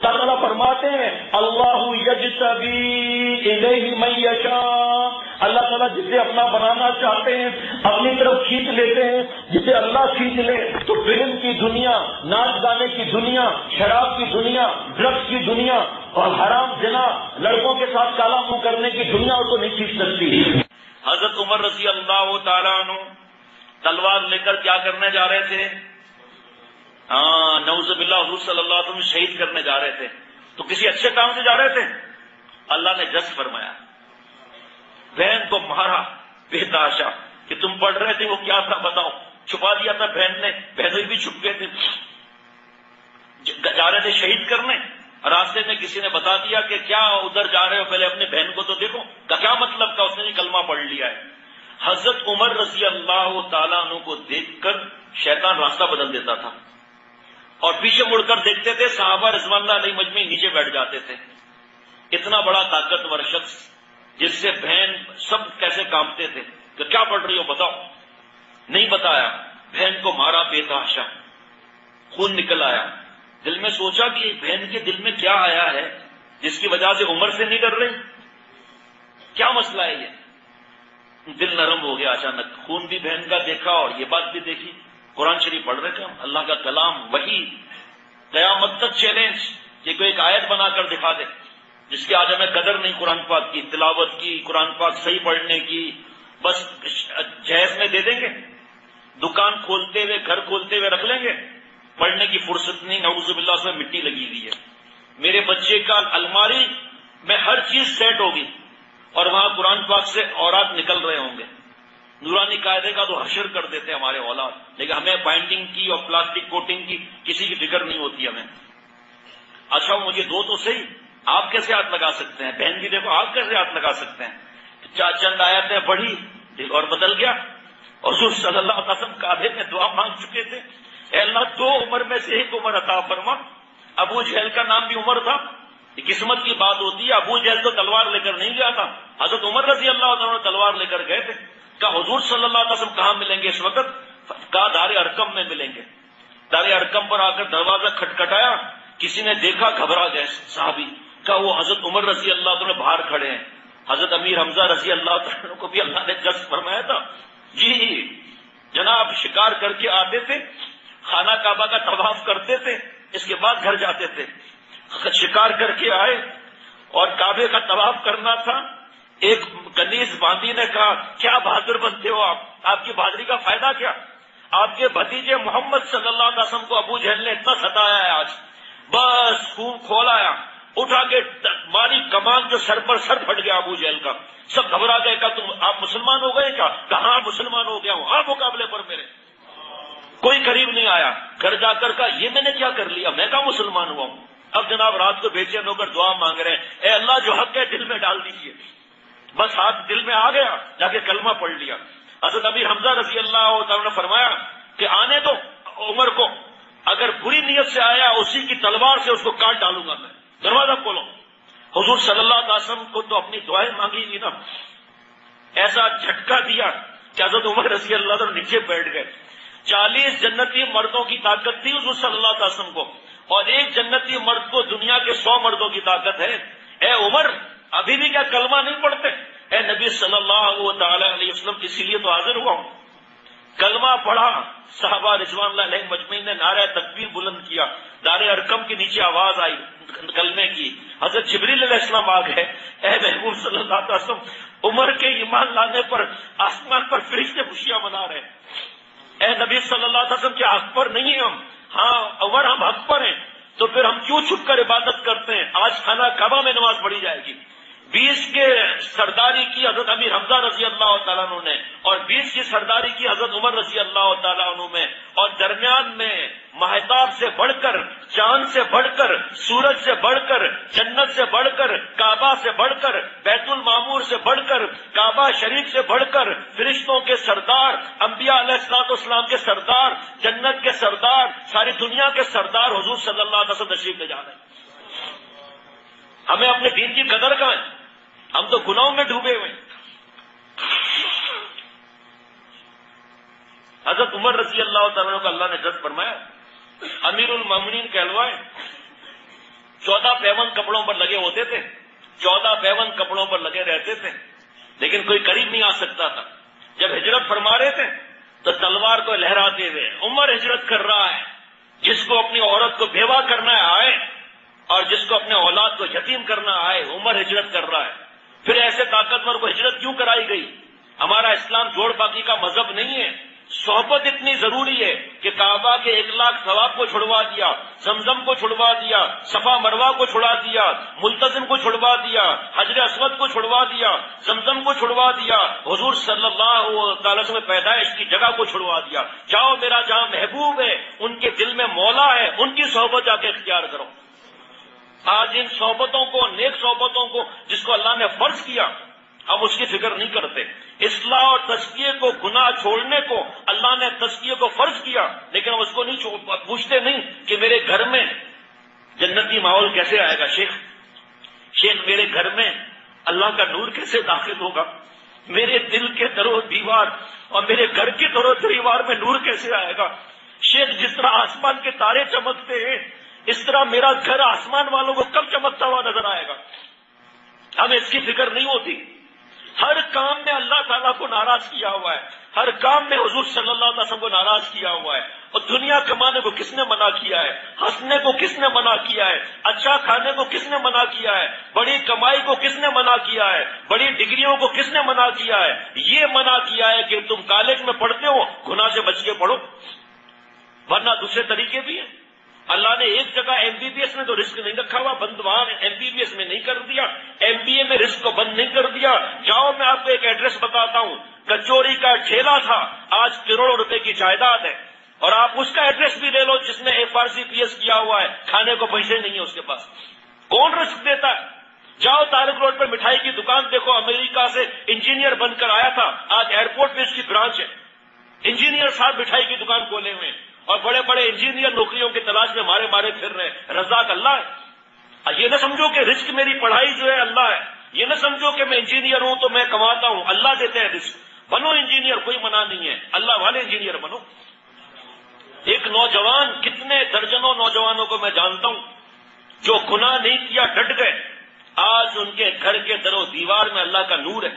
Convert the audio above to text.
اللہ تعالیٰ فرماتے ہیں اللہ یجتبی الیہ من یشاء، اللہ تعالیٰ جسے اپنا بنانا چاہتے ہیں اپنی طرف کھینچ لیتے ہیں، جسے اللہ کھینچ لے تو فلم کی دنیا، ناچ گانے کی دنیا، شراب کی دنیا، ڈرگس کی دنیا اور حرام زنا، لڑکوں کے ساتھ کالا منہ کرنے کی دنیا اس کو نہیں کھینچ سکتی۔ حضرت عمر رضی اللہ تعالیٰ عنہ تلوار لے کر کیا کرنے جا رہے تھے؟ نعوذ باللہ، حضور صلی اللہ علیہ وسلم شہید کرنے جا رہے تھے، تو کسی اچھے کام سے جا رہے تھے؟ اللہ نے جس فرمایا، بہن کو مارا بے تحاشا، کہ تم پڑھ رہے تھے وہ کیا تھا بتاؤ، چھپا دیا تھا بہن نے، بہنیں بھی چھپ گئے تھے، جا رہے تھے شہید کرنے، راستے میں کسی نے بتا دیا کہ کیا ادھر جا رہے ہو، پہلے اپنے بہن کو تو دیکھو، کیا مطلب تھا، اس نے کلمہ پڑھ لیا ہے۔ حضرت عمر رضی اللہ تعالیٰ عنہ کو دیکھ کر شیطان راستہ بدل دیتا تھا اور پیچھے مڑ کر دیکھتے تھے، صحابہ رضوان اللہ علیہ مجمعین نیچے بیٹھ جاتے تھے۔ اتنا بڑا طاقتور شخص جس سے بہن سب کیسے کانپتے تھے کہ کیا پڑھ رہی ہو بتاؤ، نہیں بتایا، بہن کو مارا بے تحاشا، خون نکل آیا۔ دل میں سوچا کہ بہن کے دل میں کیا آیا ہے جس کی وجہ سے عمر سے نہیں ڈر رہی، کیا مسئلہ ہے یہ؟ دل نرم ہو گیا اچانک، خون بھی بہن کا دیکھا اور یہ بات بھی دیکھی۔ قرآن شریف پڑھ رہے تھے ہم، اللہ کا کلام، وہی قیامت تک چیلنج کہ کوئی ایک آیت بنا کر دکھا دے جس کی آج ہمیں قدر نہیں، قرآن پاک کی تلاوت کی، قرآن پاک صحیح پڑھنے کی، بس جہیز میں دے دیں گے، دکان کھولتے ہوئے گھر کھولتے ہوئے رکھ لیں گے، پڑھنے کی فرصت نہیں، نعوذ باللہ اس میں مٹی لگی ہوئی ہے۔ میرے بچے کا الماری میں ہر چیز سیٹ ہوگی اور وہاں قرآن پاک سے اورات نکل رہے ہوں گے، نورانی قاعدے کا تو حشر کر دیتے ہمارے اولاد، لیکن ہمیں بائنڈنگ کی اور پلاسٹک کوٹنگ کی کسی کی فکر نہیں ہوتی ہمیں۔ اچھا مجھے دو تو صحیح، آپ کیسے ہاتھ لگا سکتے ہیں؟ بہن بھی دیکھو آپ کیسے ہاتھ لگا سکتے ہیں؟ چند آیتیں پڑھی دل اور بدل گیا۔ حضور صلی اللہ علیہ وسلم کعبے میں دعا مانگ چکے تھے، اے اللہ دو عمر میں سے ایک عمر عطا فرما۔ ابو جہل کا نام بھی عمر تھا، یہ قسمت کی بات ہوتی ہے، ابو جہل تو تلوار لے کر نہیں گیا تھا، حضرت عمر رضی اللہ عنہ تلوار لے کر گئے تھے۔ کہا حضور صلی اللہ علیہ وسلم کہاں ملیں گے اس وقت؟ کہا دار ارقم میں ملیں گے۔ دار ارقم پر آ کر دروازہ کھٹکھٹایا، کسی نے دیکھا، گھبرا گئے صحابی، کہا وہ حضرت عمر رضی اللہ عنہ باہر کھڑے ہیں۔ حضرت امیر حمزہ رضی اللہ عنہ کو بھی اللہ نے جذب فرمایا تھا، جی جناب شکار کر کے آتے تھے، خانہ کعبہ کا طواف کرتے تھے، اس کے بعد گھر جاتے تھے، شکار کر کے آئے اور کعبے کا طواف کرنا تھا۔ ایک کنیز باندی نے کہا کیا بہادر بنتے ہو آپ کی بہادری کا فائدہ کیا؟ آپ کے بھتیجے محمد صلی اللہ علیہ وسلم کو ابو جہل نے اتنا ستایا ہے آج، بس خون کھول آیا، اٹھا کے ماری کمان جو سر پر سر پھٹ گیا ابو جہل کا، سب گھبرا گئے، کہا تم آپ مسلمان ہو گئے کیا؟ کہاں مسلمان ہو گیا ہوں، آپ مقابلے پر میرے۔ کوئی قریب نہیں آیا، گھر جا کر کہا یہ میں نے کیا کر لیا، میں کہاں مسلمان ہوا ہوں۔ اب جناب رات کو بے چین ہو کر دعا مانگ رہے ہیں، اے اللہ جو حق ہے دل میں ڈال دیجیے۔ بس ہاتھ دل میں آ گیا، جا کے کلمہ پڑھ لیا۔ حضرت ابی حمزہ رضی اللہ تعالیٰ نے فرمایا کہ آنے دو عمر کو، اگر بری نیت سے آیا اسی کی تلوار سے اس کو کاٹ ڈالوں گا میں، دروازہ کھولو۔ حضور صلی اللہ علیہ وسلم کو تو اپنی دعائیں مانگی نہیں نا، ایسا جھٹکا دیا کہ حضرت عمر رضی اللہ عنہ نیچے بیٹھ گئے۔ 40 جنتی مردوں کی طاقت تھی حضور صلی اللہ علیہ وسلم کو، اور ایک جنتی مرد کو دنیا کے 100 مردوں کی طاقت ہے۔ اے عمر ابھی بھی کیا کلمہ نہیں پڑھتے؟ اے نبی صلی اللہ تعالی علیہ وسلم اسی لیے تو حاضر ہوا ہوں۔ کلمہ پڑھا، صحابہ رضوان اللہ علیہ مجمعین نے نعرہ تکبیر بلند کیا، دار ارقم کے نیچے آواز آئی کلمے کی، حضرت جبریل علیہ السلام آ گئے، اے محبوب صلی اللہ علیہ وسلم عمر کے ایمان لانے پر آسمان پر فرشتے خوشیاں منا رہے ہیں، اے نبی صلی اللہ علیہ وسلم کیا حق پر نہیں ہیں ہم؟ ہاں عمر ہم حق پر ہیں، تو پھر ہم کیوں چھپ کر عبادت کرتے ہیں؟ آج خانہ کعبہ میں نماز پڑھی جائے گی۔ 20 کے سرداری کی حضرت امیر حمزہ رضی اللہ تعالیٰ عنہ نے، اور 20 کی سرداری کی حضرت عمر رضی اللہ تعالیٰ عنہ میں، اور درمیان میں مہتاب سے بڑھ کر، چاند سے بڑھ کر، سورج سے بڑھ کر، جنت سے بڑھ کر، کعبہ سے بڑھ کر، بیت المعمور سے بڑھ کر، کعبہ شریف سے بڑھ کر، فرشتوں کے سردار، انبیاء علیہ الصلوۃ والسلام کے سردار، جنت کے سردار، ساری دنیا کے سردار حضور صلی اللہ علیہ وسلم تشریف لے جا رہے ہیں۔ ہمیں اپنے دین کی قدر کہاں ہے؟ ہم تو گناہوں میں ڈوبے ہوئے ہیں۔ حضرت عمر رضی اللہ تعالیٰ کو اللہ نے جذب فرمایا، امیر المومنین کہلوائے، 14 پیون کپڑوں پر لگے ہوتے تھے، 14 پیون کپڑوں پر لگے رہتے تھے، لیکن کوئی قریب نہیں آ سکتا تھا۔ جب ہجرت فرما رہے تھے تو تلوار کو لہراتے ہوئے عمر ہجرت کر رہا ہے، جس کو اپنی عورت کو بیوہ کرنا آئے اور جس کو اپنے اولاد کو یتیم کرنا آئے، عمر ہجرت کر رہا ہے۔ پھر ایسے طاقتور کو ہجرت کیوں کرائی گئی؟ ہمارا اسلام جوڑ باقی کا مذہب نہیں ہے، صحبت اتنی ضروری ہے کہ کعبہ کے 1 لاکھ ثواب کو چھڑوا دیا، زمزم کو چھڑوا دیا، صفا مروہ کو چھڑوا دیا، ملتزم کو چھڑوا دیا، حجر اسود کو چھڑوا دیا، زمزم کو چھڑوا دیا، حضور صلی اللہ تعالی وسلم پیدائش کی جگہ کو چھڑوا دیا۔ جاؤ میرا جہاں محبوب ہے، ان کے دل میں مولا ہے، ان کی صحبت جا کے اختیار کرو۔ آج ان صحبتوں کو، نیک صحبتوں کو جس کو اللہ نے فرض کیا، ہم اس کی فکر نہیں کرتے۔ اصلاح اور تزکیے کو، گناہ چھوڑنے کو اللہ نے تزکیے کو فرض کیا، لیکن ہم اس کو نہیں پوچھتے نہیں کہ میرے گھر میں جنتی ماحول کیسے آئے گا۔ شیخ میرے گھر میں اللہ کا نور کیسے داخل ہوگا، میرے دل کے در و دیوار اور میرے گھر کے در و دیوار میں نور کیسے آئے گا۔ شیخ جس طرح آسمان کے تارے چمکتے ہیں، اس طرح میرا گھر آسمان والوں کو کب چمکتا ہوا نظر آئے گا؟ ہمیں اس کی فکر نہیں ہوتی۔ ہر کام میں اللہ تعالیٰ کو ناراض کیا ہوا ہے، ہر کام میں حضور صلی اللہ علیہ وسلم کو ناراض کیا ہوا ہے۔ اور دنیا کمانے کو کس نے منع کیا ہے؟ ہنسنے کو کس نے منع کیا ہے؟ اچھا کھانے کو کس نے منع کیا ہے؟ بڑی کمائی کو کس نے منع کیا ہے؟ بڑی ڈگریوں کو کس نے منع کیا ہے؟ یہ منع کیا ہے کہ تم کالج میں پڑھتے ہو، گناہ سے بچ کے پڑھو، ورنہ دوسرے طریقے بھی ہیں۔ اللہ نے ایک جگہ MBBS میں تو رزق نہیں رکھا ہوا، بند وہاں MBBS میں نہیں کر دیا، MBA میں رزق کو بند نہیں کر دیا۔ جاؤ میں آپ کو ایک ایڈریس بتاتا ہوں، کچوری کا ٹھیلا تھا، آج کروڑوں روپے کی جائیداد ہے، اور آپ اس کا ایڈریس بھی لے لو جس نے FRCPS کیا ہوا ہے، کھانے کو پیسے نہیں ہے اس کے پاس۔ کون رزق دیتا ہے؟ جاؤ طارق روڈ پر مٹھائی کی دکان دیکھو، امریکہ سے انجینئر بن کر آیا تھا، آج ایئرپورٹ پہ اس کی برانچ ہے۔ انجینئر صاحب مٹھائی کی دکان کھولے ہوئے ہیں، اور بڑے بڑے انجینئر نوکریوں کی تلاش میں مارے مارے پھر رہے ہیں۔ رزاق اللہ ہے۔ یہ نہ سمجھو کہ رزق میری پڑھائی جو ہے اللہ ہے، یہ نہ سمجھو کہ میں انجینئر ہوں تو میں کماتا ہوں، اللہ دیتے ہیں رزق۔ بنو انجینئر، کوئی منع نہیں ہے، اللہ والے انجینئر بنو۔ ایک نوجوان، کتنے درجنوں نوجوانوں کو میں جانتا ہوں جو گناہ نہیں کیا ڈٹ گئے، آج ان کے گھر کے در و دیوار میں اللہ کا نور ہے۔